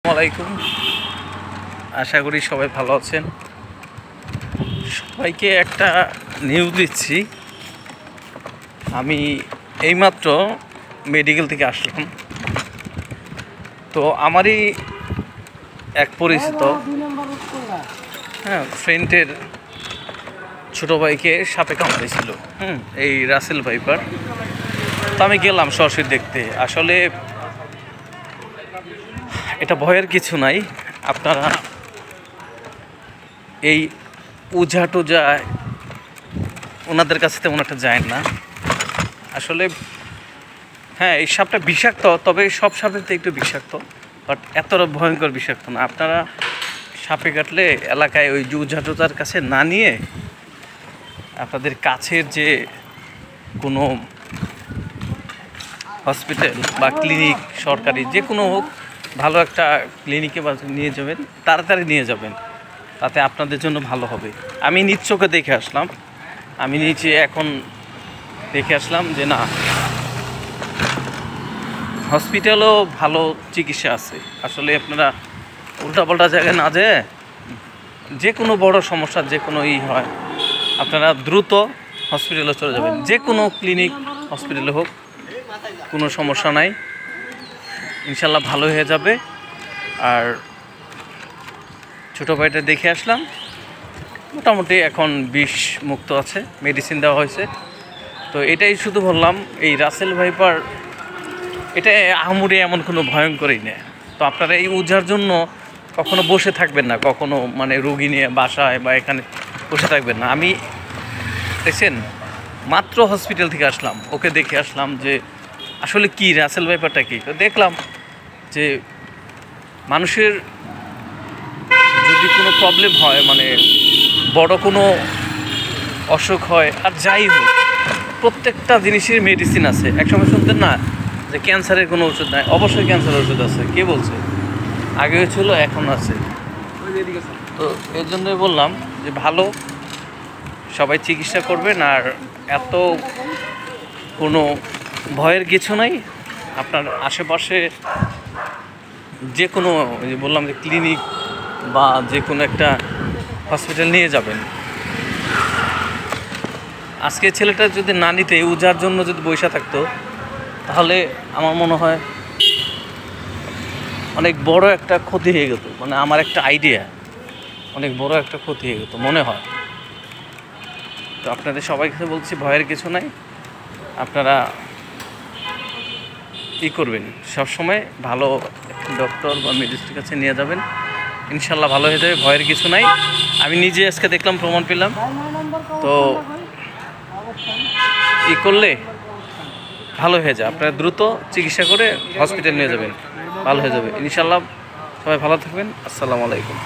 আসসালামাইকুম। আশা করি সবাই ভালো আছেন। সবাইকে একটা নিউজ দিচ্ছি। আমি এইমাত্র মেডিকেল থেকে আসলাম। তো আমারই এক পরিচিত ফ্রেন্ডের ছোটো ভাইকে সাপে কামড়েছিল, এই রাসেল ভাইপার। তো আমি গেলাম সরাসরি দেখতে। আসলে এটা ভয়ের কিছু নাই। আপনারা এই ওঝা টোঝা ওনাদের কাছে তেমন একটা যায় না। আসলে এই সাপটা বিষাক্ত, তবে সব সাপের তো একটু বিষাক্ত, বাট এতটা ভয়ঙ্কর বিষাক্ত না। আপনারা সাপে কাটলে এলাকায় ওই ওঝা টোঝার কাছে না নিয়ে আপনাদের কাছের যে কোনো হসপিটাল বা ক্লিনিক, সরকারি যে কোনো হোক, ভালো একটা ক্লিনিকে নিয়ে যাবেন, তাড়াতাড়ি নিয়ে যাবেন, তাতে আপনাদের জন্য ভালো হবে। আমি নিজ চোখে দেখে আসলাম। আমি নিচে এখন দেখে আসলাম যে না, হসপিটালও ভালো চিকিৎসা আছে। আসলে আপনারা উল্টাপাল্টা জায়গায় না যেয়ে যে কোনো বড় সমস্যা, যে কোনো হয়, আপনারা দ্রুত হসপিটালে চলে যাবেন। যে কোনো ক্লিনিক, হসপিটালে হোক, কোনো সমস্যা নাই, ইনশাল্লাহ ভালো হয়ে যাবে। আর ছোটো ভাইটা দেখে আসলাম, মোটামুটি এখন বিষ মুক্ত আছে, মেডিসিন দেওয়া হয়েছে। তো এটাই শুধু বললাম, এই রাসেল ভাইপার এটা আহামরি এমন কোনো ভয়ঙ্করই নেই। তো আপনারা এই ওঝার জন্য কখনো বসে থাকবেন না, কখনো মানে রোগী নিয়ে বাসায় বা এখানে বসে থাকবেন না। আমি দেখছেন মাত্র হসপিটাল থেকে আসলাম, ওকে দেখে আসলাম যে আসলে কি রাসেল ভাইপারটা কী। তো দেখলাম যে মানুষের যদি কোনো প্রবলেম হয়, মানে বড় কোনো অসুখ হয়, আর যাই হোক, প্রত্যেকটা জিনিসের মেডিসিন আছে। একসময় শুনতেন না যে ক্যান্সারের কোনো ওষুধ নাই? অবশ্যই ক্যান্সারের ওষুধ আছে। কে বলছে? আগেও ছিল, এখন আছে। তো এর জন্যই বললাম যে ভালো সবাই চিকিৎসা করবেন, আর এত কোনো ভয়ের কিছু নাই। আপনার আশেপাশে যে কোনো, বললাম যে ক্লিনিক বা যে কোনো একটা হসপিটাল নিয়ে যাবেন। আজকে ছেলেটা যদি না নিতে, ওঝার জন্য যদি বসে থাকতো, তাহলে আমার মনে হয় অনেক বড় একটা ক্ষতি হয়ে যেত। মানে আমার একটা আইডিয়া, অনেক বড় একটা ক্ষতি হয়ে যেত মনে হয়। তো আপনাদের সবাইকে বলছি, ভয়ের কিছু নাই। আপনারা করবেন, সবসময় ভালো ডক্টর বা মেডিসিনের কাছে নিয়ে যাবেন, ইনশাল্লাহ ভালো হয়ে যাবে। ভয়ের কিছু নাই। আমি নিজে আজকে দেখলাম, প্রমাণ পেলাম। তো করলে ভালো হয়ে যায়। আপনারা দ্রুত চিকিৎসা করে হসপিটাল নিয়ে যাবেন, ভালো হয়ে যাবে ইনশাল্লাহ। সবাই ভালো থাকবেন। আসসালামু আলাইকুম।